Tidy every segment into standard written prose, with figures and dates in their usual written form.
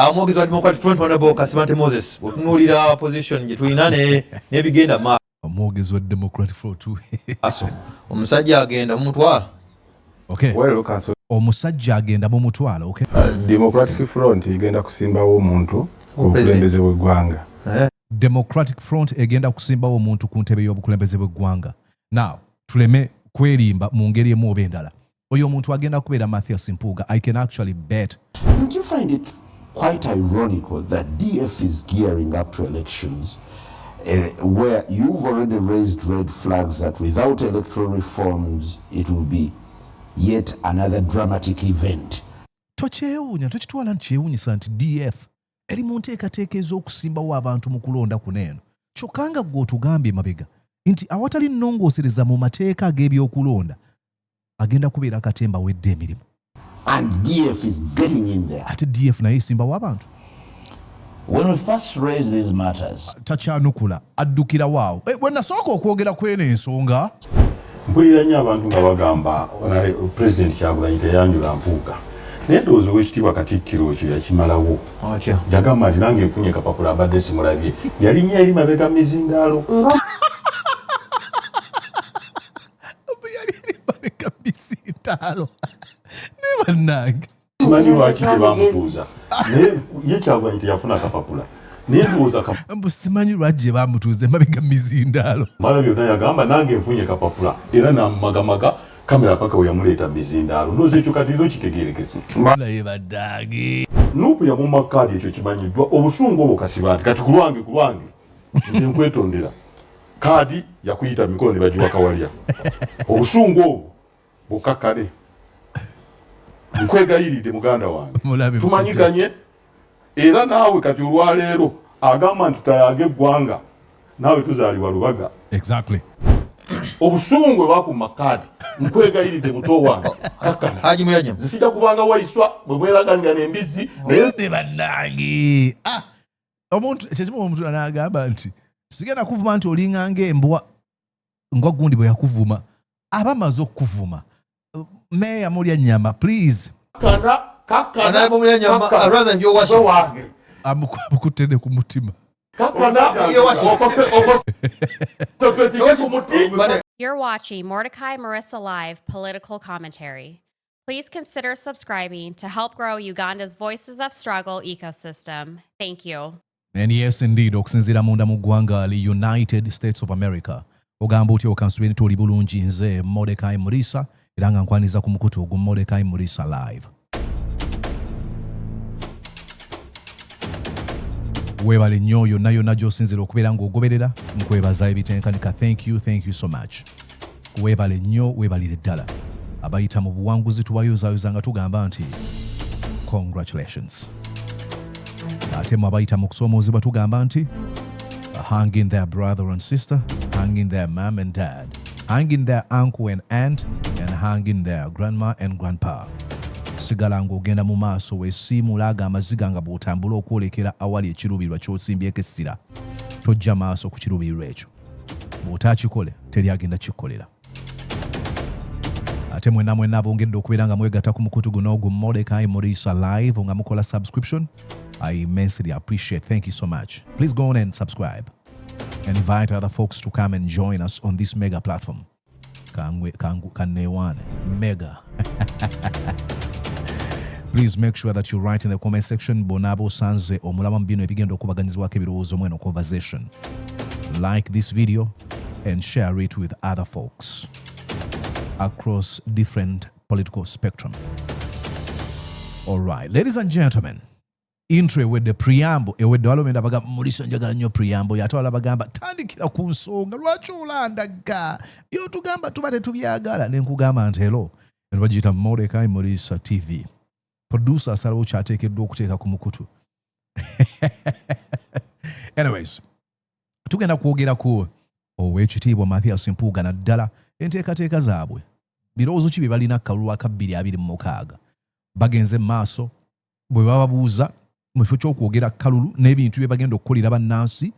Mwogezi wa Democratic Front Honorable Kasibante Moses otunuulira position gye tulina n'ebigenda maaso. Mwogezi wa Democratic Front omusajja agenda mumutwala. Okay. Omusajja agenda mumutwala. Okay. Democratic Front egenda kusimbawo omuntu ku bukulembeze bw'eggwanga. Democratic Front egenda kusimbawo omuntu ku ntebe y'obukulembeze bw'eggwanga. Now tuleme kwerimba mu ngeri emu oba endala. Oyo omuntu agenda kubeera Mathias Mpuuga. I can actually bet. Don't you find it quite ironical that DF is gearing up to elections where you've already raised red flags that without electoral reforms it will be yet another dramatic event? Tokyewuunya tokitwala nkyewuunyisa nti DF eri mu nteekateeka ez'okusimbawo abantu mu kulonda kuno eno. Kyokka nga ggwe otugambye mabega nti awatali nnongoosereza mu mateeka ag'ebyokulonda agenda kubeera akatemba wedde emirimu. And DF is getting in there. Ate DF naye esimbawo abantu. When we first raised these matters, tacyanukula addukira waawo. Bwe nasooka okwogera kw'eno ensonga. Mpulira nnyo abantu nga bagamba President Kyagulanyi teyanjula Mpuuga. Naye ndowooza Oweekitiibwa Katikkiro ekyo yakimalawo. Yagamba nti nange nfunye kapapula abadde simulabye. Yalinnya eri mabega mizindaalo. Ne bannange. Simanyi lwaki tebamutuuza. Naye ye Kyagulanyi teyafuna kapapula. Naye ndowooza mbu simanyi lwaki bamutuuza mabega mizindaalo. Mala byonna yagamba nange nfunye kapapula era namagamaga kamera paka we yamuleeta mizindaalo. Ndowooza ekyo kati ero kitegeerekese. Naye baddaage. NUP yamumma kaadi ekyo kimanyiddwa. Obusungu obwo Kasibante kati ku lwange nze nkwetondera. Kaadi yakuyita mikono ne bagiwa Kawalya. Obusungu obwo bukakkale. Nkwegayiridde muganda wange. Tumanyiganye era naawe kati olwaleero agamba nti tutayaga eggwanga naawe tuzaalibwa Lubaga. Exactly. Obusungu bwakumma kaadi. Nkwegayiridde muto wange. Kakkana. Haji Muyajem. Zisijja kubanga wayiswa bwe mweraganira n'embizzi. Ne bannange. Omuntu ekimu omuntu anagamba nti sigenda kuvuma nti olinga ng'embwa nga gundi bwe yakuvuma abamaze okuvuma. Meya mulya nyama please. Kakana mulya nyama rather than your wange. Amukutende ku mutima. You're watching Mordecai Marissa Live Political Commentary. Please consider subscribing to help grow Uganda's Voices of Struggle ecosystem. Thank you. And yes indeed, okusinziira munda mu ggwanga li United States of America. Ogamba otya okansubiri tuli bulungi nze Mordecai Marissa era nga nkwaniza ku mukutu ogwo Mordecai Marissa Live. Webale nnyo yonna gy'osinzira okubeera ng'ogoberera nkwebaza ebitenkanika. Thank you so much. Webale nnyo webalire ddala. Abayita mu buwanguzi tubayuzayuza nga tugamba nti congratulations. Ate mu abayita mu kusoomoozebwa tugamba nti hang in there brother and sister, hang in there mom and dad, hang in there uncle and aunt, and hang in there grandma and grandpa. Sigala ng'ogenda mu maaso weesiimulaaga amaziga nga bw'otambula okwolekera awali ekiruubirirwa ky'osimbyeko essira. Tojja maaso ku kiruubirirwa ekyo. Bw'otaakikole teri agenda kikkolera. Ate mwenna abongedde okubeera nga mwegatta ku mukutu guno ogwo Mordecai Marissa Live nga mukola subscription. I immensely appreciate. Thank you so much. Please go on and subscribe and invite other folks to come and join us on this mega platform. Kanewane mega. Please make sure that you write in the comment section Bonabo Sanze omulama mbino ebigenda okubaganyizibwako ebirowoozo mweno conversation. Like this video and share it with other folks across different political spectrum. All right, ladies and gentlemen, intro ewedde preamble ewedde walomenda bagamba Mulisa njagala nnyo preamble yatwala bagamba tandikira ku nsonga lwaki olandaga byotugamba tuba tetubyagala ne nkugamba nti hello eno bagiyita Mordecai Marissa TV. Producer asalawo kyateekeddwa okuteeka ku mukutu. Anyways, tugenda kwogera ku Oweekitiibwa Mathias Mpuuga naddala enteekateeka zaabwe. Birowoozo ki bye balina kalulu aka 2026. Bagenze maaso bwe bababuuza mu kifo ky'okwogera kalulu n'ebintu bye bagenda okukolera bannansi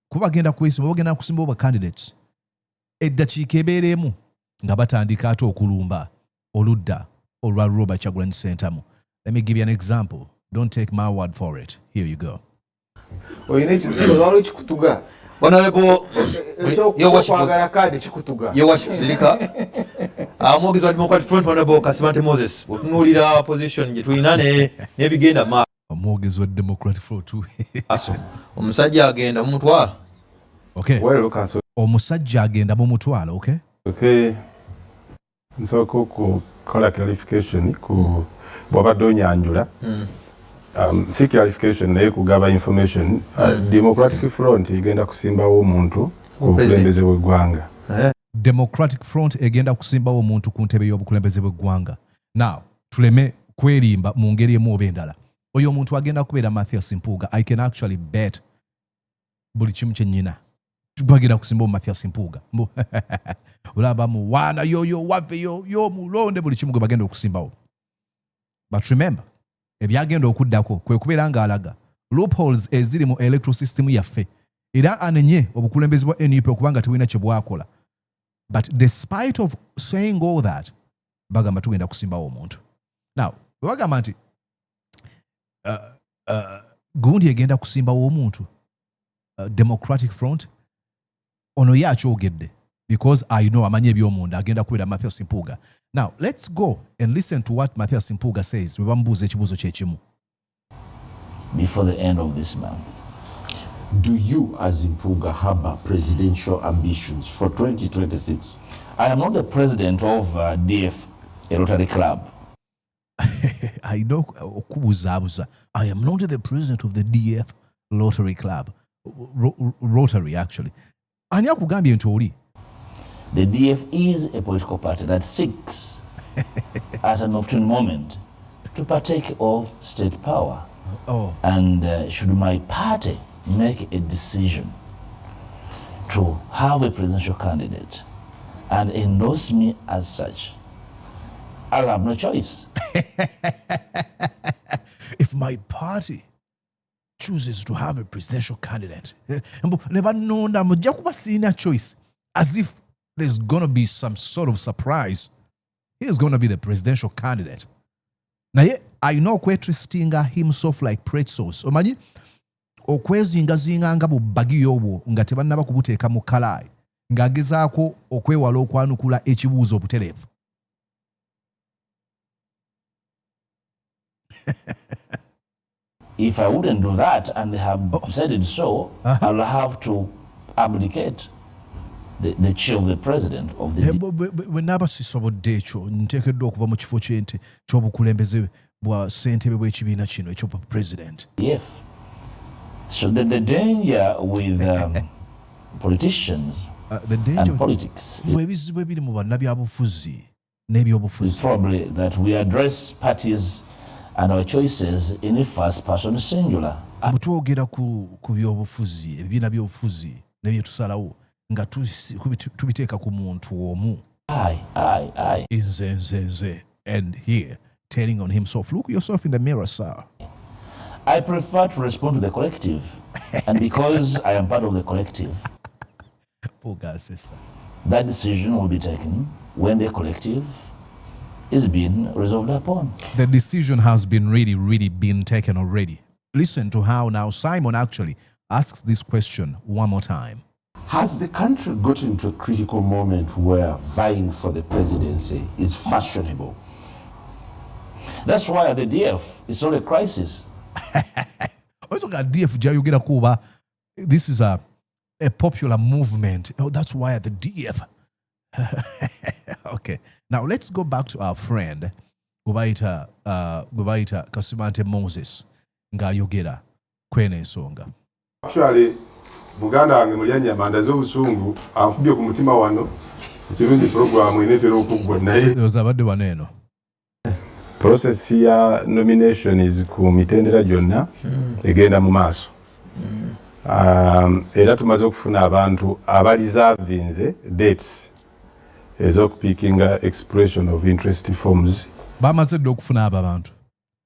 kuba bagenda kwesimba bagenda kusimbawo ba candidates. Eddakiika ebeeremu nga batandika ate okulumba oludda olwa Robert Kyagulanyi Ssentamu. Let me give you an example. Don't take my word for it. Here you go. Honorable Your Worship Zilika, Mogis wa Democratic Front Honorable Kasibante Moses, otunuulira position gye tulina ne bigenda ma. Mogis wa Democratic Front too. Omusajja agenda mumutwala. Okay. Omusajja agenda mumutwala, okay? Okay. Nsooka okukola clarification ku bw'obadde onyanjula. Si clarification naye kugaba information. Democratic Front egenda kusimbawo omuntu ku bukulembeze bw'eggwanga. Democratic Front egenda kusimbawo omuntu ku ntebe y'obukulembeze bw'eggwanga. Now, tuleme kwerimba mu ngeri emu oba endala. Oyo omuntu agenda kubeera Mathias Mpuuga. I can actually bet buli kimu kye nnyina. Bagenda kusimbawo Mathias Mpuuga. Olaba mu wana yo wave yo mulonde buli kimu gwe bagenda okusimbawo. But remember, ebyagenda okuddako kwe kubeera ng'alaga loopholes eziri mu electoral system yaffe era anenye obukulembeze bwa NUP okubanga tewina kye bwakola. But despite of saying all that, bagamba tugenda kusimbawo omuntu. Now, bagamba nti gundi egenda kusimbawo omuntu Democratic Front ono yakyogedde because I know amanye eby'omunda agenda kubeera Mathias Mpuuga. Now, let's go and listen to what Mathias Mpuuga says. We bambuuza ekibuuzo kye kimu. Before the end of this month. Do you, as Mpuuga, harbor presidential ambitions for 2026? I am not the president of DF, a Rotary Club. I know okubuzabuza. I am not the president of the DF Rotary Club. Rotary, actually. Ani akugambye nti oli? The DF is a political party that seeks at an opportune moment to partake of state power. Oh. And should my party make a decision to have a presidential candidate and endorse me as such, I'll have no choice. If my party chooses to have a presidential candidate, never known that mujja kuba sina choice, as if there's going to be some sort of surprise. He's going to be the presidential candidate. Naye ayina okwetwistinga himself like pretzels. Omanyi okwezingazinga nga bubagiyo obwo nga tebannaba kubuteeka mu kalaayi ng'agezaako okwewala okwanukula ekibuuzo obutereevu. If I wouldn't do that and they have said it so, I'll have to abdicate the chair of the president of the bwe naaba sisobodde ekyo nteekeddwa okuva mu kifo ky'obukulembeze bwa ssentebe bw'ekibiina kino ekyo president. Yes. So the danger with politicians and politics bw'ebizibu ebiri mu bannabyabufuzi n'ebyobufuzi is probably that we address parties and our choices in a first person singular. Butwogera ku byobufuzi ebibiina by'obufuzi n'ebyetusalawo nga tubiteeka ku muntu omu. I. Nze. And here, telling on himself, look yourself in the mirror, sir. I prefer to respond to the collective. And because I am part of the collective, poor guy, sister. That decision will be taken when the collective is being resolved upon. The decision has been really been taken already. Listen to how now Simon actually asks this question one more time. Has the country gotten to a critical moment where vying for the presidency is fashionable? That's why the DF is not a crisis. This is a popular movement. Oh, that's why at the DF. Okay. Now let's go back to our friend Gubaita Kasibante Moses ng'ayogera kwene ensonga. Actually, Buganda wange mulyanyi amanda z'obusungu anfubye ku mutima wano ekirungi program enetera okuggwa naye ozabadde waneeno. Process ya nomination is ku mitendera gyonna egenda mu maaso. Era tumaze okufuna abantu abalizavinze dates ez'okupikinga expression of interest forms. Bamaze dda okufuna abo abantu.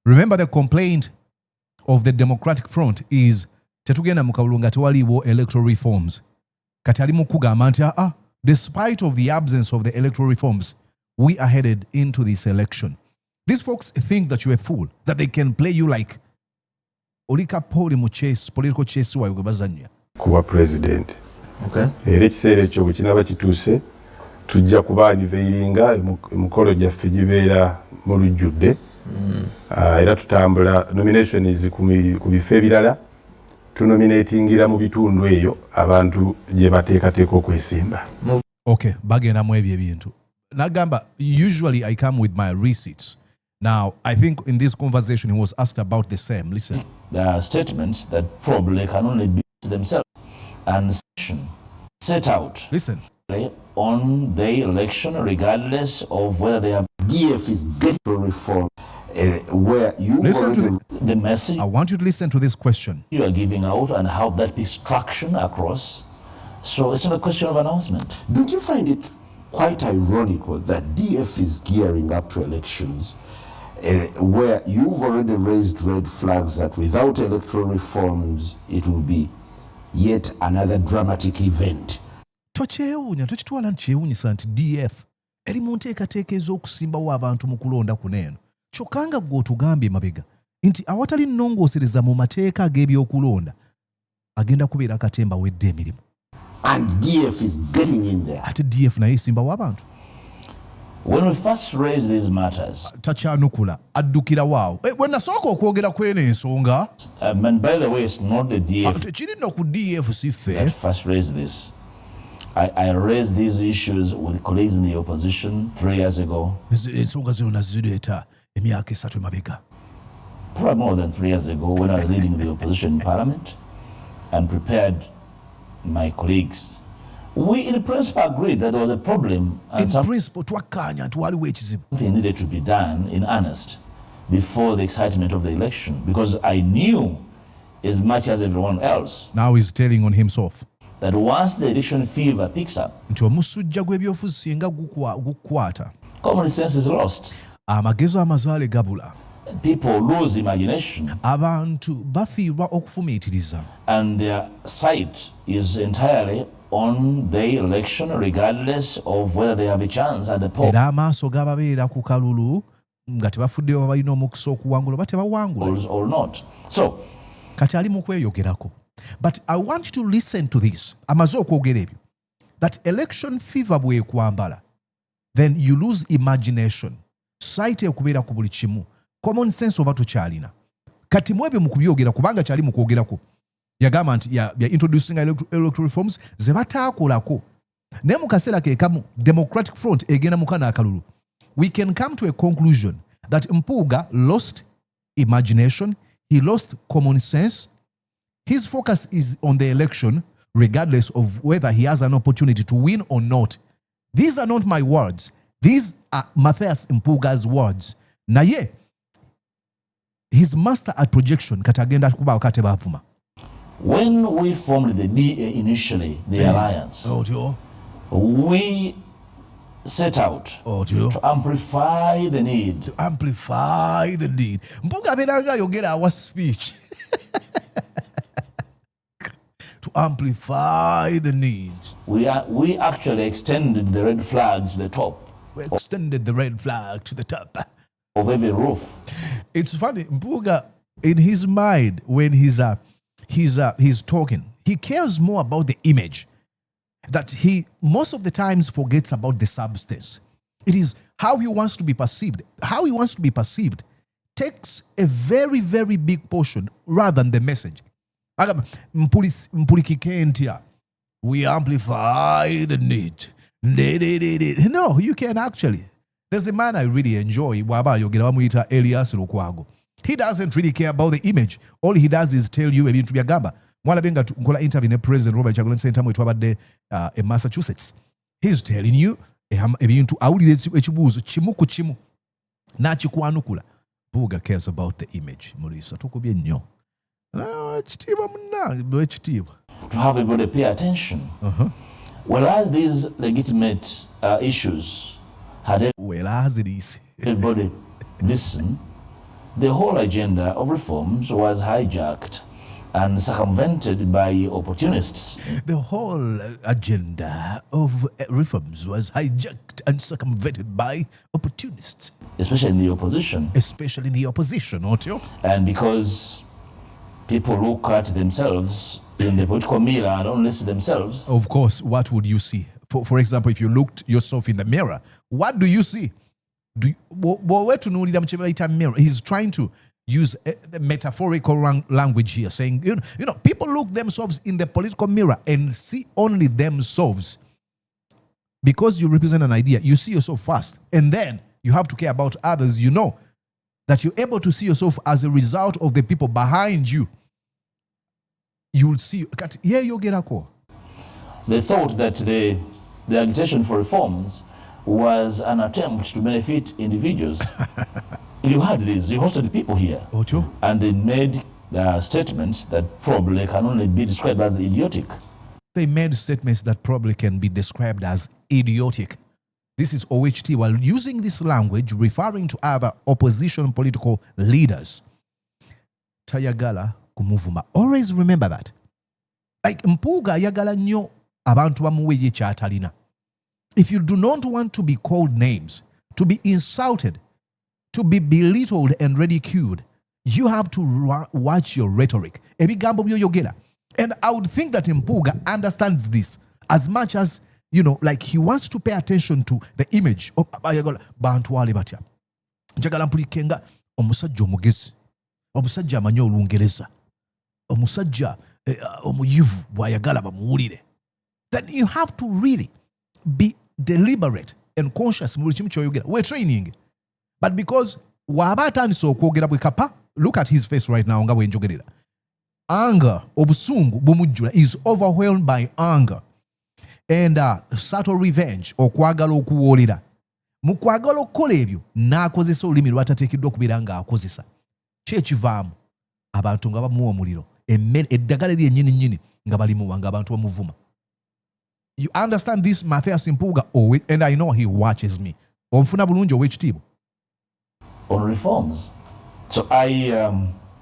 Remember the complaint of the Democratic Front is tetugenda mu kawulo nga tewaliiwo electoral reforms. Kati ali mu kugamba nti despite of the absence of the electoral reforms, we are headed into this election. These folks think that you're a fool, that they can play you like olika poli mu chase political chase wayo gwe bazannya kuba president. Okay. Era ekiseera ekyo bwe kinaba kituuse tujja kuba unveilinga emikolo gyaffe gibeera mu lujjudde. Era tutambula nominations ku bifo ebirala tunominatingira mu bitundu eyo abantu gye bateekateeka okwesimba. Okay, bagenda mu ebyo ebintu. Nagamba, usually I come with my receipts. Now, I think in this conversation he was asked about the same. Listen. There are statements that probably can only be themselves and set out. Listen. On the election, regardless of whether they have. DF is getting reform where you listen to the message. I want you to listen to this question. You are giving out and how that be traction across. So it's not a question of announcement. Don't you find it quite ironical that DF is gearing up to elections where you've already raised red flags that without electoral reforms it will be yet another dramatic event? Tokyewuunya tokitwala nkyewuunyisa nti DF eri mu nteekateeka ez'okusimbawo abantu mu kulonda kuneeno kyokka nga ggwe otugambye mabega nti awatali nnongoosereza mu mateeka ag'ebyokulonda agenda kubeera akatemba wedde emirimu. And DF is getting in there. Ate DF naye esimbawo abantu. When we first raised these matters, takyanukula addukira waawo bwe nasooka okwogera kweno ensonga. And by the way, it's not the DF tekiri nno ku DF si ffe. that first raised this. I raised these issues with colleagues in the opposition 3 years ago. Ensonga zino nazireeta emyaka 3 emabega. Probably more than 3 years ago when I was leading the opposition in parliament and prepared my colleagues. We in principle agreed that there was a problem and In principle twakkaanya nti waliwo ekizibu. something needed to be done in earnest before the excitement of the election, because I knew as much as everyone else Now he's telling on himself. that once the election fever picks up, Nti omusujja gw'ebyobufuzi singa gukwata common sense is lost. amagezo amazaale gabula. People lose imagination Abantu bafiirwa okufumiitiriza. and their sight is entirely on the election regardless of whether they have a chance at the poll Era amaaso gababeera ku kalulu nga tebafuddeyo balina omukisa okuwangula oba tebawangula. or not. So Kati ali mu kweyogerako. But I want you to listen to this. Amaze okwogera ebyo. That election fever bwekwambala, then you lose imagination. Sight ekubeera ku buli kimu. Common sense oba tokyalina. Kati mwebyo mu kubyogera kubanga kyali mu kwogerako. Yagamba nti ya introducing electoral reforms ze bataakolako. Naye mu kaseera ke kamu Democratic Front egenda mu kana akalulu. We can come to a conclusion that Mpuuga lost imagination, he lost common sense. His focus is on the election regardless of whether he has an opportunity to win or not. These are not my words. These are Matthias Mpuuga's words. Naye his master at projection katagenda kuba wakati bavuma. when we formed the DA initially, the alliance, we set out to amplify the need. To amplify the need. Mpuuga abeeranga ayogera our speech. To amplify the need. We actually extended the red flag to the top We extended the red flag to the top. of every roof. It's funny, Mpuuga, in his mind, when he's talking, he cares more about the image. That he most of the times forgets about the substance. It is how he wants to be perceived. How he wants to be perceived takes a very, very big portion rather than the message. We amplify the need. No, you can actually. There's a man I really enjoy. Elias Lukwago. He doesn't really care about the image. All he does is tell you ebintu byagamba. Mwala benga nkola interview ne President Robert Kyagulanyi Ssentamu etwabadde in Massachusetts. He's telling you ebintu awulira ekibuuzo kimu ku kimu n'akikwanukula. Mpuuga cares about the image. Mulisa tukubye nnyo. Ekitiibwa munnange ekitiibwa. To have everybody pay attention. Whereas these legitimate issues had everybody listen, the whole agenda of reforms was hijacked and circumvented by opportunists. The whole agenda of reforms was hijacked and circumvented by opportunists. Especially in the opposition. Especially in the opposition, aren't you? And because people look at themselves in the political mirror and only see themselves. Of course, what would you see? For example, if you looked yourself in the mirror, what do you see? Mirror. He's trying to use a metaphorical language here, saying, you know, people look themselves in the political mirror and see only themselves. Because you represent an idea, you see yourself first, and then you have to care about others. You know that you're able to see yourself as a result of the people behind you. You will see. They thought that the agitation for reforms was an attempt to benefit individuals. You had this, you hosted people here. Ocho. And they made statements that probably can only be described as idiotic. They made statements that probably can be described as idiotic. This is OHT while using this language, referring to other opposition political leaders. Tayagala kumuvuma. Always remember that. Like Mpuuga yagala nnyo abantu bamuwe kyatalina. If you do not want to be called names, to be insulted, to be belittled and ridiculed, you have to watch your rhetoric. Ebigambo byoyogera. And I would think that Mpuuga understands this as much as, you know, like he wants to pay attention to the image of bantu wale batya. Njagala mpulikenga omusajja omugezi, omusajja amanyi Olungereza, omusajja omuyivu bw'ayagala bamuwulire. Then you have to really be deliberate and conscious mu buli kimu ky'oyogera. We're training. But because waba atandise okwogera bwe kapa, look at his face right now nga bwenjogerera. Anger, obusungu bumujjula, is overwhelmed by anger. And subtle revenge, okwagala okuwoolera. Mu kwagala okukola ebyo n'akozesa olulimi lw'atateekeddwa okubeera ng'akozesa. Ki ekivaamu? Abantu nga bamuwa omuliro. Eddagala lyennyini nga balimuwa nga abantu bamuvuma. You understand this, Matthias Mpuuga? And I know he watches me. Onfuna bulungi ow'ekitiibwa. On reforms. So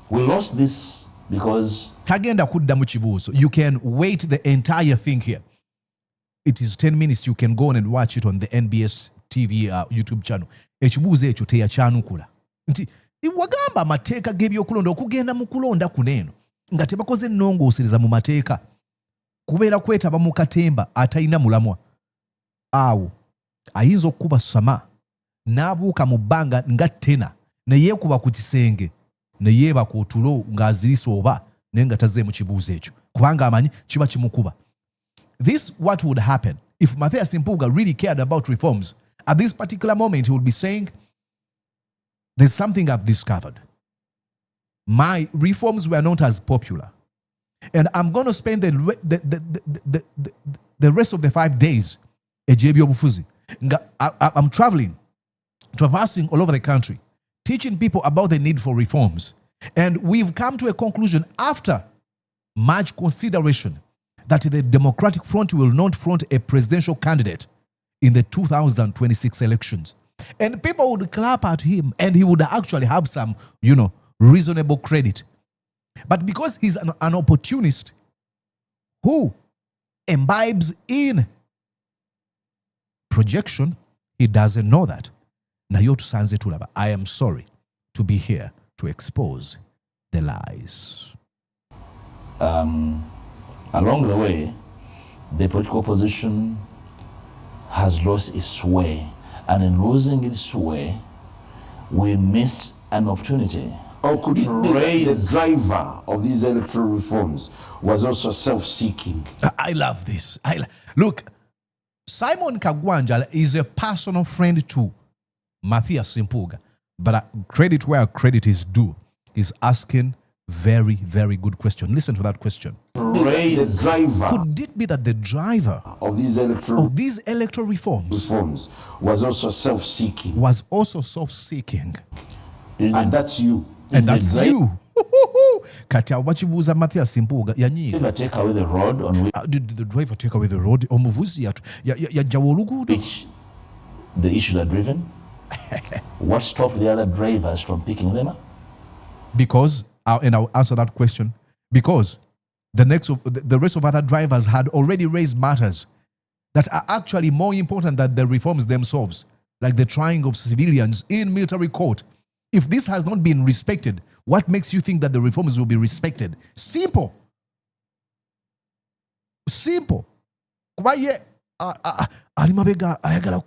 we lost this because tagenda kuddamu kibuuzo. You can wait the entire thing here. It is 10 minutes. You can go on and watch it on the NBS TV YouTube channel. Ekibuuzo ekyo teyakyanukula. Nti wagamba amateeka g'ebyokulonda okugenda mu kulonda kuneeno nga tebakoze ennongoosereza mu mateeka kubeera kwetaba mu katemba atalina mulamwa. Awo ayinza okukuba sama n'abuuka mu bbanga nga ttena ne yeekuba ku kisenge ne yeebaka otulo ng'azirisa oba naye nga tazzeemu kibuuzo ekyo kubanga amanyi kiba kimukuba. This what would happen if Matthias Mpuuga really cared about reforms. At this particular moment, he would be saying, there's something I've discovered. My reforms were not as popular. And I'm going to spend the rest of the 5 days I'm traversing all over the country, teaching people about the need for reforms. And we've come to a conclusion after much consideration that the Democratic Front will not front a presidential candidate in the 2026 elections. And people would clap at him and he would actually have some, reasonable credit. But because he's an opportunist who imbibes in projection, he doesn't know that. Nayo tusanze tulaba. I am sorry to be here to expose the lies. Along the way, the political opposition has lost its way. And in losing its way, we missed an opportunity. Or could it be that the driver of these electoral reforms was also self-seeking? I love this. Look, Simon Kagwanja is a personal friend to Matthias Mpuuga. But credit where credit is due. He's asking very, very good question. Listen to that question. The driver could it be that the driver of these electoral reforms was also self-seeking? And that's you. And that's you. Kati abachibuuza Matthias Mpuuga yanyiiga. Did the driver take away the road on which did the driver take away the road? Omuvuzi yajjawa oluguudo. The issues are driven? What stopped the other drivers from picking them up? Because, and I'll answer that question, because the rest of other drivers had already raised matters that are actually more important than the reforms themselves, like the trying of civilians in military court, If this has not been respected, what makes you think that the reforms will be respected? Simple. Simple. Kuba ye ali mabega ayagala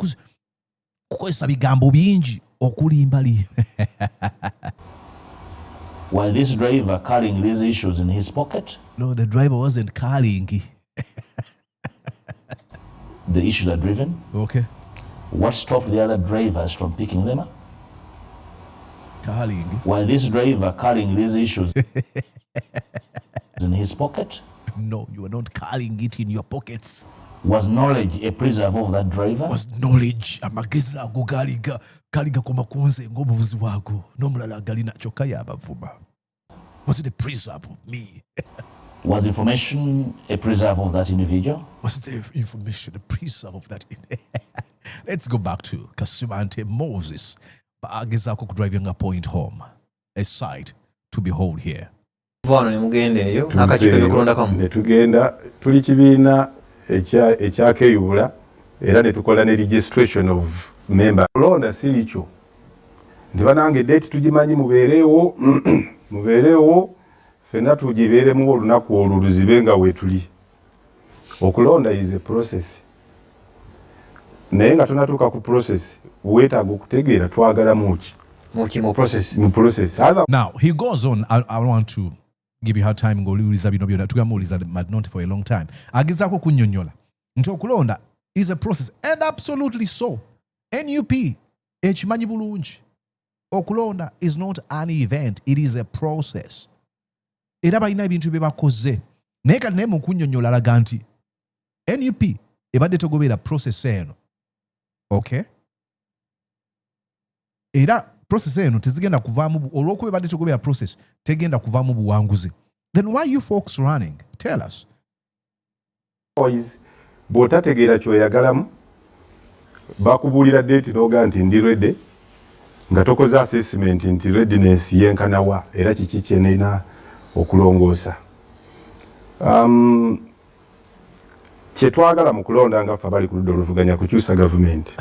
kukozesa bigambo bingi okulimbali. Was this driver carrying these issues in his pocket? No, the driver wasn't carrying. The issues are driven? Okay. What stopped the other drivers from picking them up? Carrying. Was this driver carrying these issues in his pocket? No, you are not carrying it in your pockets. Was knowledge a preserve of that driver? Was knowledge amagezi ago galiga kumakunze ng'obuvuzi bwago n'omulala galina kyokka y'abavuba. Was it a preserve of me? Was information a preserve of that individual? Was the information a preserve of that? Let's go back to Kasibante Moses. Bagezaako kudriving a point home. A sight to behold here. Vano ne mugende eyo n'akakiiko by'okulonda kamu. Ne tugenda tuli kibiina ekyakeyubula era ne tukola ne registration of member. Kulonda si kyo. Nti banange date tugimanyi mubeerewo ffenna tugibeeremu olunaku olwo luzibe nga weetuli. Okulonda is a process. Naye nga tunatuuka ku process weetaaga okutegeera twagala muki. Mu process. Mu process. Now, he goes on. I want to give you hard time ng'oliwuliza bino byonna tugamuwuliza not for a long time. Agezaako kunnyonnyola nti okulonda is a process, and absolutely so. NUP ekimanyi bulungi. Okulonda is not an event, it is a process. Era balina ebintu bye bakoze. Naye kati naye mu kunnyonnyola alaga nti NUP ebadde tegoberera process eno. Okay? Era process eno tezigenda kuvaamu olw'okuba ebadde tegoberera process tegenda kuvaamu buwanguzi. Then why are you folks running? Tell us. Bw'otategeera ky'oyagalamu bakubuulira date n'ogaa nti ndi ready nga tokoze assessment nti readiness yenkanawa era kiki kyenina okulongoosa. Kyetwagala mu kulonda nga ffe abali ku ludda oluvuganya kukyusa gavumenti.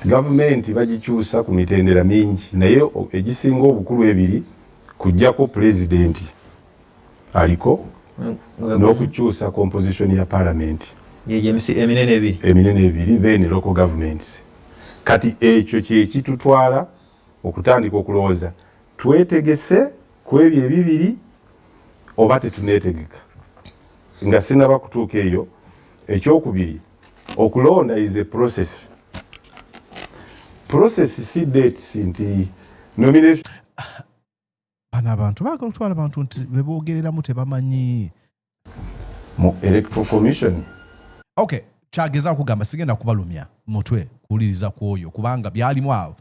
Gavumenti bagikyusa ku mitendera mingi naye egisinga obukulu ebiri kujjako pulezidenti aliko n'okukyusa composition ya parliament. Eminene ebiri then local governments. Kati ekyo kye kitutwala okutandika okulowooza twetegese ku ebyo ebibiri oba tetuneetegeka. Nga sinaba kutuuka eyo ekyokubiri okulonda is a process. Process si dates nti nomination. Bano abantu baagala okutwala abantu nti bebogereramu tebamanyi. Mu Electoral Commission. Okay, kyagezaako kugamba sigenda kubalumya mutwe kuwuliriza kwoyo kubanga byalimu awo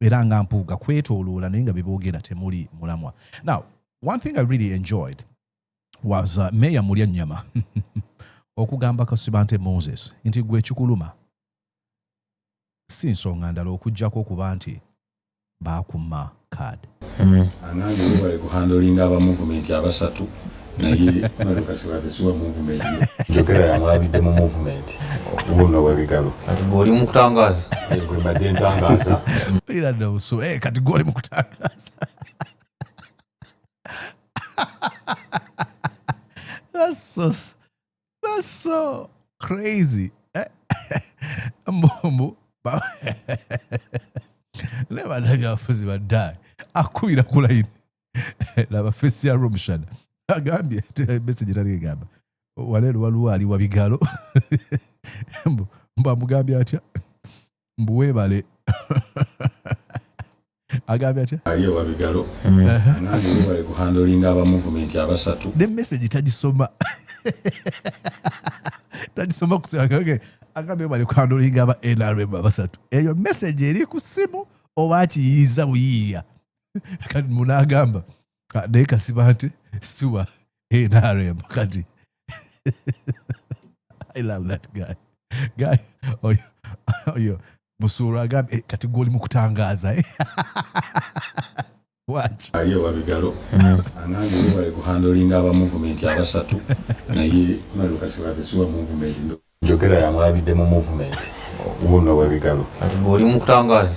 era nga Mpuuga kwetooloola naye nga beboogera temuli mulamwa. Now, one thing I really enjoyed was Mayor Mulyannyama okugamba Kasibante Moses nti gwe kikuluma si nsonga ndala okuggyako okuba nti baakuma card. Anange bali kuhandlinga aba movement abasatu naye Kasibante siwa movement njogera yamulabidde mu movement ubuno bwebigalo kati goli mu kutangaza gwe badde ntangaza era ndoso kati goli mu kutangaza. That's so crazy. Mbomu never daga fuzi badai akubira kulaini laba face ya Romshana agambye message tali gamba walero waluwali wabigalo mba mugambye atya mbuwebale agambye atya ayo wabigalo anange bali kuhandlinga aba movement abasatu. The message tagisoma kusanga agambye bali kuhandlinga aba NRM abasatu. Eyo message eri ku simu oba kiyiza buyiya kati munagamba naye Kasibante suwa NRM kati. I love that guy oyo Busura agambye kati goli mu kutangaza watch ayo wabigalo anange bali kuhandlinga aba movement abasatu naye Kasibante siwa movement njogera yamulabidde mu movement wona webigalo oli mukutangaza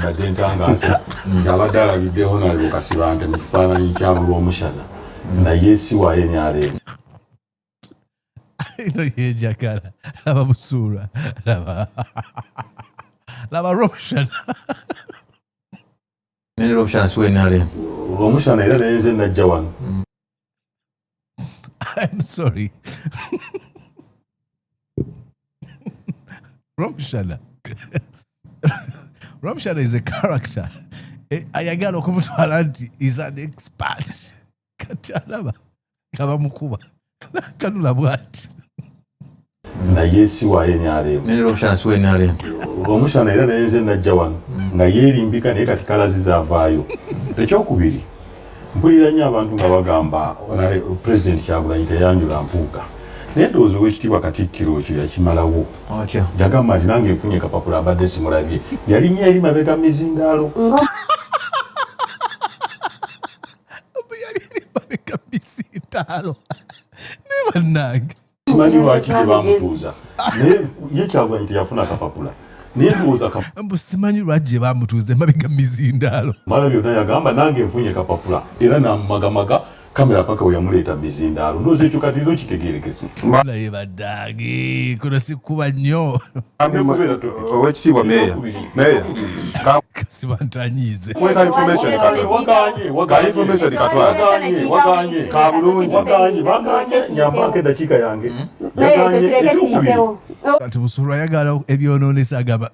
badde ntangaza ng'abadde alabidde Honorable Kasibante mu kifaananyi kya Lwomushana naye si wa NRM ino yenjakala laba busuula laba Roshana nene Roshana si wa NRM Lwomushana era naye nze najja wano. I'm sorry. Romshana. Romshana is a character. Ayagala okumutwala nti is an expert. Kati alaba kaba mukuba kanula bwati. Naye si wa NRM. nene Roshana si wa NRM Lwomushana era naye nze najja wano nga yeerimbika naye kati kalazi zaavaayo. Ekyokubiri mpulira nnyo abantu nga bagamba President Kyagulanyi teyanjula Mpuuga. Naye ndowooza Oweekitiibwa Katikkiro ekyo yakimalawo. Yagamba nti nange nfunye kapapula abadde simulabye. Yalinnya eri mabega mizindaalo. Ne bannange. Simanyi lwaki tebamutuuza. Naye ye Kyagulanyi teyafuna kapapula. Naye ndowooza mbu simanyi lwaki bamutuuze mabega mizindaalo. mala byonna yagamba nange nfunye kapapula era namagamaga kamera paka we yamuleeta mizindaalo. Ndowooza ekyo kati ero kitegeerekese. Naye baddaage kuno sikuba nnyo. Oweekitiibwa Meeya Kasibante anyiize. kweka information waganye kabulungi baganye nyambaako eddakiika yange yaganye ekyokubiri Kati Busuulu ayagala ebyonoonesa agamba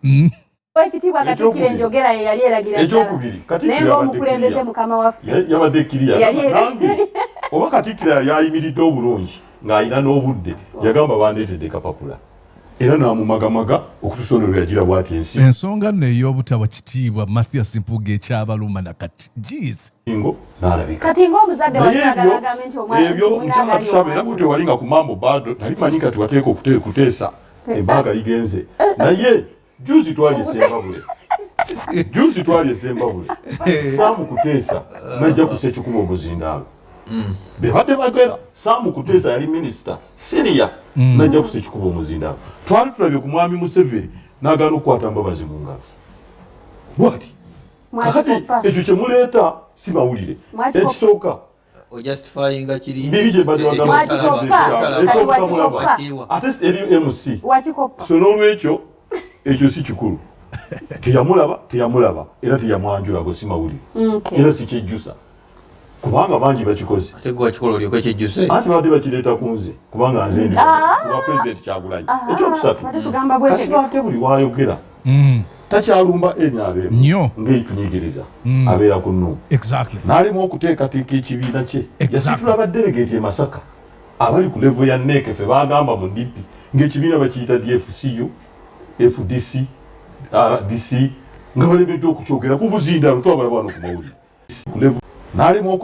Oweekitiibwa Katikkiro enjogera ye yali eragira ekyokubiri naye ng'omukulembeze mukama waffe yabadde ekkiriya nange oba Katikkiro yayimiridde obulungi ng'ayina n'obudde yagamba bandeetedde kapapula era n'amumagamaga okutusonera yagira bw'ati ensi ensonga nno ey'obutaba kitiibwa Mathias Mpuuga ekyabaluma nakati jeez ngo n'alabika kati ng'omuzadde naye waagalaga nti ebyo nkyanga tusaba era kuti walinga ku mambo bado nali manyi kati wateeka okuteesa ebbaaga ligenze naye juzi twali esembabule saamu kuteesa najja kusekikuma omuzindaalo bebadde bagera saamu kuteesa yali minisita siniya najja kusekikuba omuzindaalo twali tulabye ku mwami Museveni n'agaana okukwata mbabazi mu ngalo bwati kakati ekyo kyemuleeta si mawulire ekisooka ojustifyinga kiri biri gye badde bagamba ate eri MC so n'olwekyo ekyo si kikulu teyamulaba era teyamwanjula go si mawulire era si kyejjusa kubanga bangi bakikoze ate gwe wakikola olyoka ekyejjuse anti badde bakireeta ku nze kubanga nze ndi kuba President Kyagulanyi ekyokusatu Kasibante buli wayogera takyalumba NRM nnyo ng'eitunyigiriza abeera ku NUP exactly n'alema okuteekateeka ekibiina kye yasitula abadelegeti e Masaka abali ku levo ya NEC ffe bagamba mu DP ng'ekibiina bakiyita DFCU FDC RDC nga balemeddwa okukyogera ku buzindaalo twabala bwano ku mawulire ku levo n'alema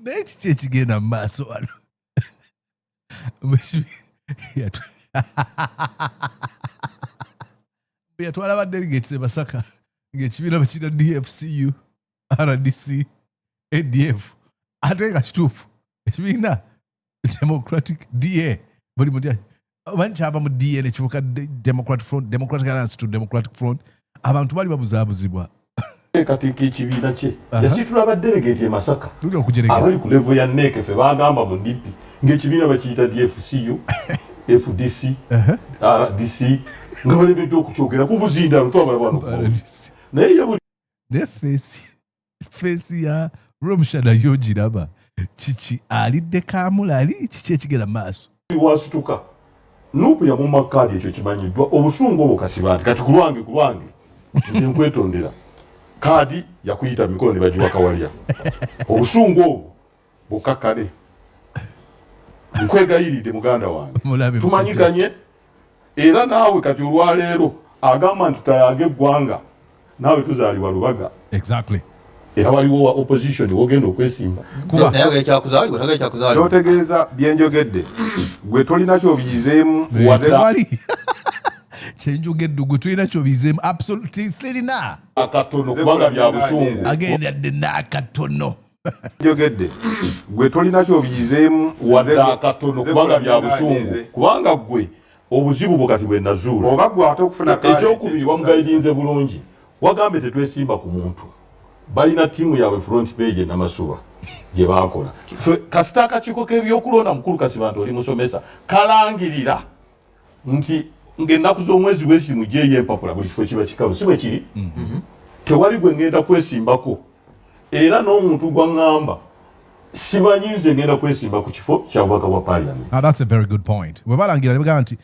naye kiki ekigenda mu maaso wano yatwala abadelegeti e Masaka ng'ekibiina bakiyita DFCU RDC ADF ate nga kituufu ekibiina Democratic DA buli mutya omanyi kyava mu DA nekibuka Democratic Alliance to Democratic Front abantu bali babuzaabuzibwa teekateeka ekibiina kye yasitula abadelegeti e Masaka tuli okujerekera abali ku levo ya NEC ffe bagamba mu DP ng'ekibiina bakiyita DFCU FDC RDC nga balemeddwa okukyogera ku buzindaalo twabala bwano naye yabuli ne feesi ya Romshana yogiraba kiki alidde kamulali kiki ekigenda mu maaso wasituka NUP yamuma kaadi ekyo kimanyiddwa obusungu obwo Kasibante kati ku lwange nze nkwetondera kaadi yakuyita mikono ne bagiwa kawalya obusungu obwo bukakkale nkwegayiridde muganda wange tumanyikanye era naawe kati olwaleero agamba nti tutayaga eggwanga naawe tuzaalibwa Lubaga exactly era waliwo wa opposition wogenda okwesimba naye ekyakuzaalibwa kyotegeeza byenjogedde gwe tolina kyobiyizeemu wali kyenjogedde gwe tolina kyobiyizeemu absolutely sirina akatono kubanga bya busungu agendadde n'akatono njogedde gwe tolina kyobiyizeemu wadde akatono kubanga bya busungu kubanga gwe obuzibu bukati bwe nazuula oba gwe ate okufuna kale ekyokubiri wamugayidinze bulungi wagambe tetwesimba ku muntu balina ttiimu yaabwe front page enamasuba gye baakola kasita akakiiko k'ebyokulonda mukulu Kasibante oli musomesa kalangirira nti ng'ennaku z'omwezi gw'esimu gyeyo empapula buli kifo kiba kikalu si bwe kiri tewali gwe ngenda kwesimbako era n'omuntu gwaŋŋamba simanyi nze ngenda kwesimba ku kifo kya bubaka bwa parliament. That's a very good point. Bwe balangira ne bagamba nti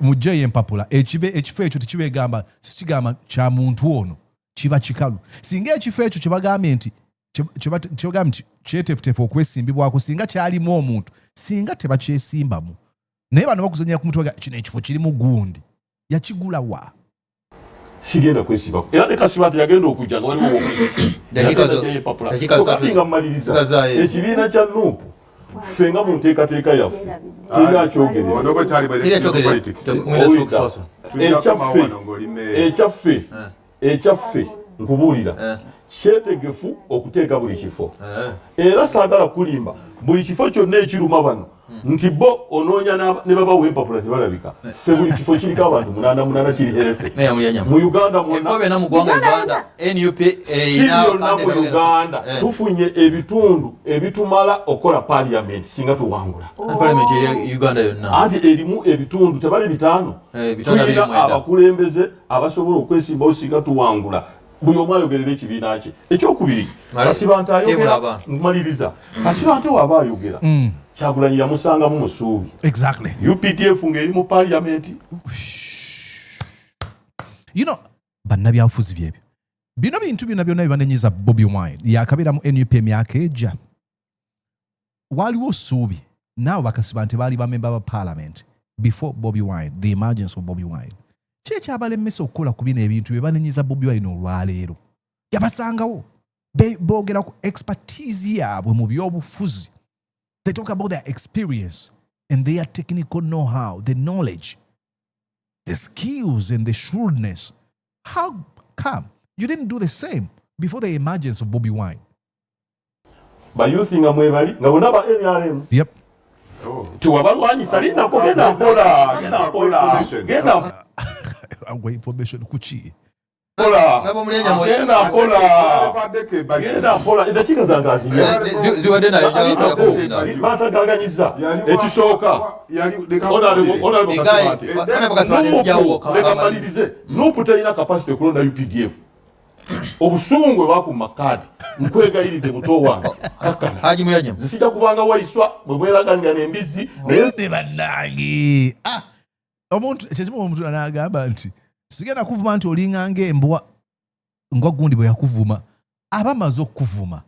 mugyeyo empapula ekifo ekyo tekibegamba sikigamba kya muntu ono kiba kikalu singa ekifo ekyo kyebagambye nti kyebagambye nti kyetefutefu okwesimbibwako singa kyalimu omuntu singa tebakyesimbamu naye bano bakuzanyira ku mutwe kino ekifo kirimu gundi yakigula wa sigenda kwesimbako era ne Kasibante yagenda okujja nga waliwo dakika mmaliriza ekibiina kya NUP ffe nga mu nteekateeka yaffe ekyaffe nkubuulira kyetegefu okuteeka buli kifo era saagala kulimba buli kifo kyonna ekiruma bano nti bo onoonya ne babawa empapula tebalabika ffe buli kifo kiriko abantu 88 kiri herefe mu Uganda mwonna si byonna mu Uganda tufunye ebitundu ebitumala okola parliament singa tuwangula anti erimu ebitundu tebali 5 tulina abakulembeze abasobola okwesimbawo singa tuwangula buli omu ayogerera ekibiina kye ekyokubiri Kasibante ayogera maliriza Kasibante waba ayogera Kyagulanyi yamusangamu musuubi UPDF ng'eri mu parliament bannabyabufuzi byebyo bino bintu byonna byonna bibanenyiza Bobi Wine yakabeera mu NUP emyaka ejja waliwo ssuubi naawe bakasibante baali bamemba ba parliament before Bobi Wine the emergence of Bobi Wine kyekyabalemesa okukola ku bino ebintu bye banenyiza Bobi Wine olwaleero yabasangawo boogera ku expertise yaabwe mu byobufuzi. They talk about their experience and their technical know-how, the knowledge, the skills and the shrewdness. How come you didn't do the same before the emergence of Bobi Wine? By you think I'm wavering? No, never NRM. Yep. To a one salina, get up. I'm waiting for information. Kuchi. Pola. The chickens are gassy. No put in a capacity to run UPDF. Obusungu baku makadi mkwega ili temutowa haji muyajam zisija kubanga waiswa mwelaganga nembizi ne banangi omuntu ekyo omuntu anagamba nti sigenda kuvuma nti olingange embwa ngwa gundi bwe yakuvuma abamazo okuvuma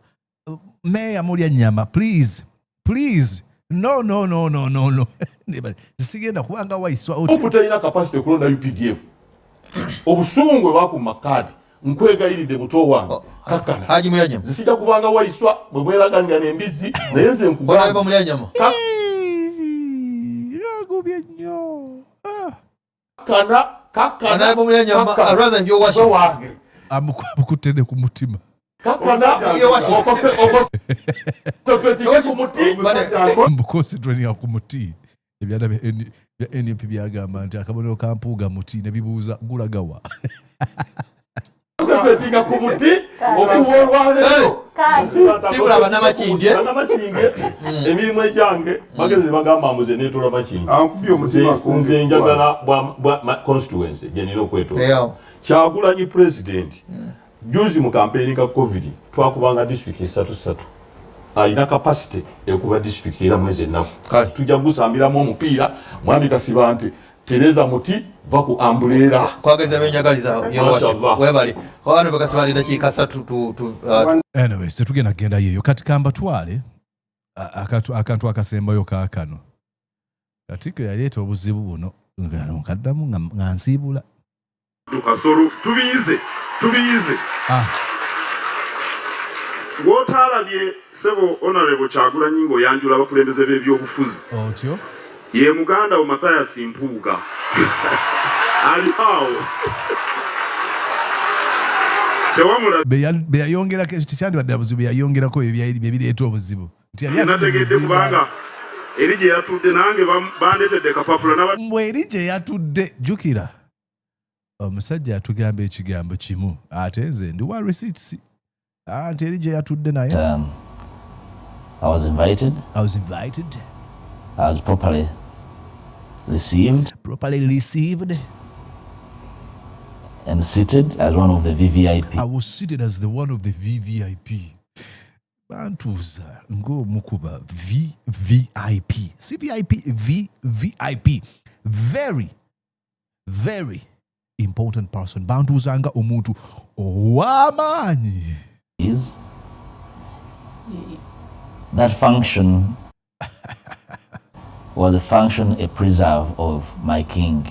meya mulya nyama please no sigenda kubanga waiswa oti capacity to run UPDF obusungu baku makadi mkwega ili demuto wangu kakana haji muyajam zisija kubanga waiswa mwelaganga nembizi nayenze nkugamba baba mulyanyama yagubye nnyo kakana baba mulyanyama rather than your worship amukutende ku mutima kakana iyo worship okofe ku muti mbukoncentrating ku muti ebyada bya NUP byagamba nti akabonero ka Mpuuga muti ne bibuuza gulagawa Fetinga kumuti okuworwa lero sibula banamakinde emirimu ejange bagezi bagamba muze netula makingi ankubye omutima nze njagala bwa constituency genino okwetola Kyagulanyi president juzi mu campaign ka covid twakubanga district 33 alina capacity ekuba district era mwezi ennaku tujja gusambiramu omupiira mwami Kasibante tereza muti vaku ambulera kwageza benjagaliza webali wano bakasibali dakika 3 anyways tetugenda genda yeyo kati kamba twale akantu akasembayo kaakano kati yaleeta obuzibu buno nkaddamu nga nsiibula tukasoro tubiyize Wotalabye sebo honorable Kyagulanyi ngo yanjula abakulembeze b'ebyobufuzi otyo ye muganda wa Mathias Mpuuga ali hao tewamula be yayongera ke kyandi badde abuzibu yayongera ko ebireeta obuzibu nategedde kubanga eri gye yatudde nange bandetedde kapapula mbwe eri gye yatudde jjukira omusajja yatugamba ekigambo kimu ate nze ndi wa receipts ate eri gye yatudde naye I was invited. I was properly received and seated as one of the VVIP. I was seated as the one of the VVIP. Bantuza ngo mukuba VVIP. CVIP VVIP. Very, very important person. Bantuza nga omuntu ow'amaanyi. Is that function was the function a preserve of my king.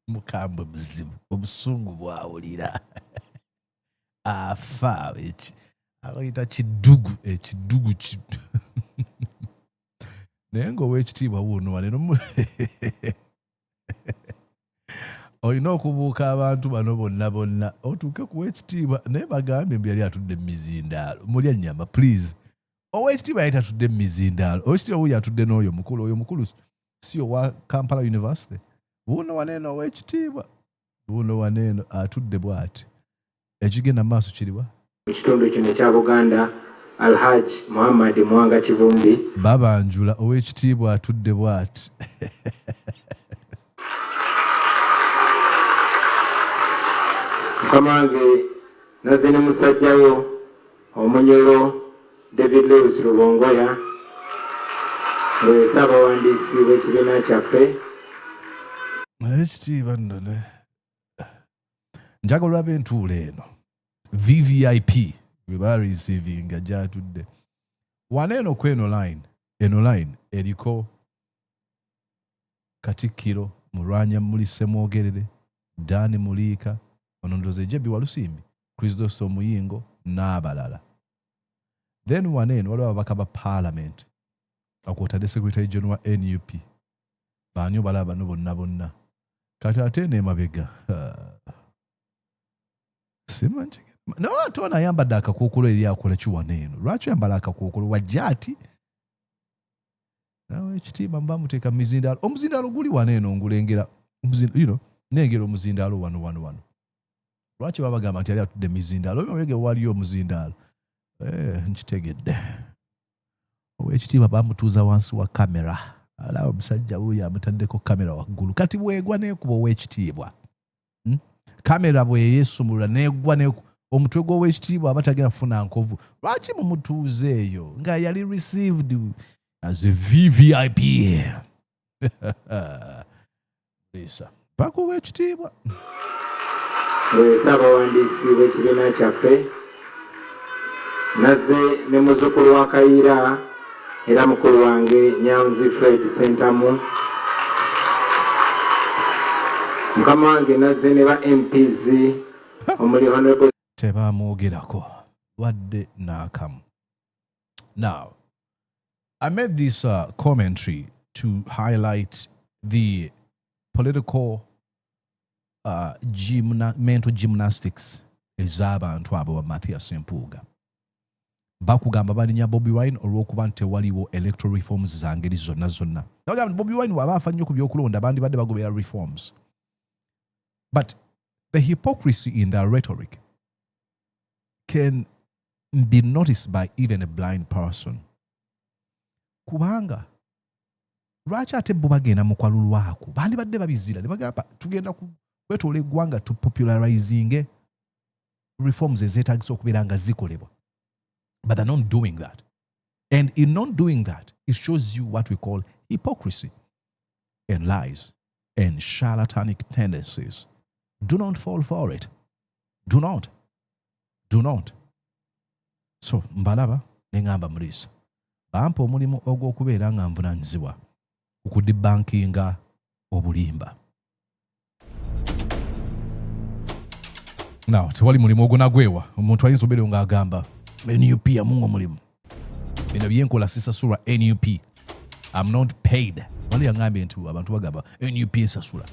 Mukambwe mzimu obusungu bwawulira afa akayita kidugu ekidugu naye ng'owekitiibwa wuuno waneno olina okubuuka abantu bano bonna otuuke ku wekitiibwa naye bagambye mbu yali atudde mu mizindaalo mulya nnyama please owekitiibwa yali tatudde mu mizindaalo owekitiibwa wuuyo atudde n'oyo mukulu oyo mukulu si owa Kampala University wuuno waneeno owekitiibwa wuuno waneeno atudde bw'ati ekigenda mu maaso kiriwa mu kitundu kino ekya Buganda Alhaj Muhammad Mwanga Kivumbi babanjula owekitiibwa atudde bw'ati mukamange nazze ne musajjayo omunyolo David Lewis Rubongoya ngwe Ssaabawandiisi w'ekibiina kyaffe ekitiibwa nno ne njagala olabe entuulo eno VVIP we bareceiving gyatudde waneeno ku eno line eriko Katikkiro Mulwanya Muli Ssemwogerere Dani Muliika onondoze Jebi Walusimbi Crusaders Omuyingo n'abalala then waneeno waliwo ababaka ba Parliament akwotadde Secretary General wa NUP baani obalaba bano bonna kati ate n'emabega simanyi no ate ono ayambadde akakuukulu eri akola kiwaneeno lwaki oyambala akakuukulu wajja ati nawe ekitiibwa bamuteeka mu mizindaalo omuzindaalo guli waneeno ngulengera nengera omuzindaalo wano lwaki babagamba nti yali atudde mu mizindaalo omabega waliyo omuzindaalo nkitegedde owekitiibwa bamutuuza wansi wa kamera alaba omusajja wuuyo amutaddeko kamera waggulu kati bwegwa neekuba owekitiibwa kamera bwe yeesumulula neegwa omutwe gw'owekitiibwa aba tagenda kufuna nkovu lwaki mumutuuze eyo nga yali received as a VVIP lisa paka owekitiibwa ngwe Ssaabawandiisi w'ekibiina kyaffe nazze ne muzzukulu wa Kayiira era mukulu wange Nyanzi Fred Sentamu mukama wange nazze ne ba MPs omuli honorable tebamwogerako wadde n'akamu. Now, I made this commentary to highlight the political mental gymnastics ez'abantu abo ba Mathias Mpuuga. Bakugamba balinya Bobi Wine olw'okuba nti tewaliwo electoral reforms za ngeri zonna. Bagamba Bobi Wine waba afa nnyo ku by'okulonda abandi badde bagobera reforms. But the hypocrisy in their rhetoric can be noticed by even a blind person. Kubanga lwaki ate bo bagenda mu kwalulwako bandi badde babizira ne bagamba tugenda kwetoola eggwanga to popularizing reforms ezeetagisa okubeera nga zikolebwa. But they're not doing that. And in not doing that, it shows you what we call hypocrisy and lies and charlatanic tendencies. Do not fall for it. Do not. Do not. So, mbalaba nengamba mulisa. Bampa omulimu ogw'okubeera nga nvunaanyizibwa okudibbankinga obulimba. Now, tewali mulimu ogunagwewa. Omuntu ayinza obeera ng'agamba NUP amunga omulimu. Bino byenkola sisasula NUP. I'm not paid. Wali yangambye nti abantu bagamba NUP nsasula.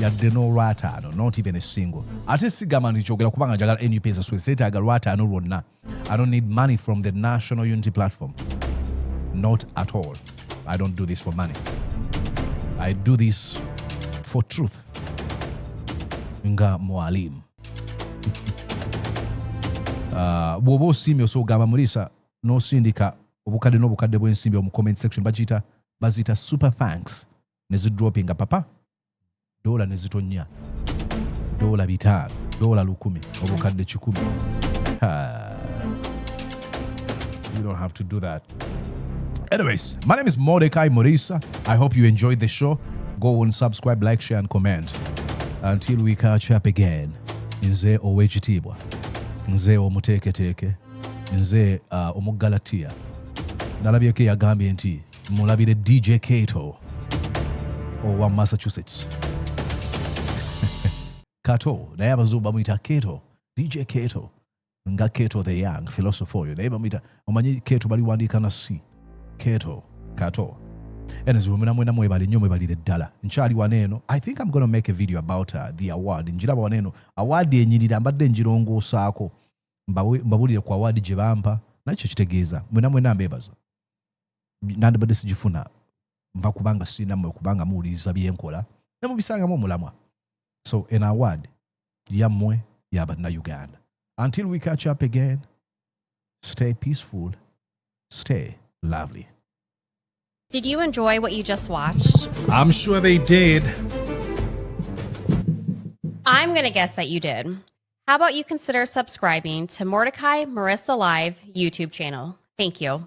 Yadde n'olwataano, not even a single. Ate sigamba nti kyogera kubanga njagala NUP nsasula. Seetaaga lwataano lwonna. I don't need money from the National Unity Platform. Not at all. I don't do this for money. I do this for truth. Nga mwalimu. Bw'oba osiimye osogamba mulisa n'osindika obukadde n'obukadde bw'ensimbi mu comment section bazita super thanks ne zidropinga papa dola ne zitonya dola 5 dola 10 obukadde 10. You don't have to do that. Anyways, my name is Mordecai Morisa. I hope you enjoyed the show. Go and subscribe, like, share, and comment. Until we catch up again. Nze owekitibwa. Nze omuteeketeke. Nze omugalatia. Nalabyeko yagambye nti mulabire DJ Kato owa Massachusetts. Kato, naye abazungu bamuyita Kato. DJ Kato. Nga Kato the young philosopher oyo. Naye bamuyita omanyi Kato baliwandiika na C. Kato. Enezi mwena mwebali nnyo mwebalire ddala. Nkyali waneeno. I think I'm going to make a video about the award. Njiraba waneeno. Award enyirira mbadde njirongoosaako. Mbabulire ku award gye bampa. Nakyo kitegeeza. Mwena mbeebaza. Nandibadde sigifuna. Mpa kubanga sirina mmwe kubanga muwuliriza byenkola. Ne mubisangamu omulamwa. So an award yammwe y'Abannayuganda. Until we catch up again, stay peaceful, stay lovely. Did you enjoy what you just watched? I'm sure they did. I'm going to guess that you did. How about you consider subscribing to Mordecai Marissa Live YouTube channel? Thank you.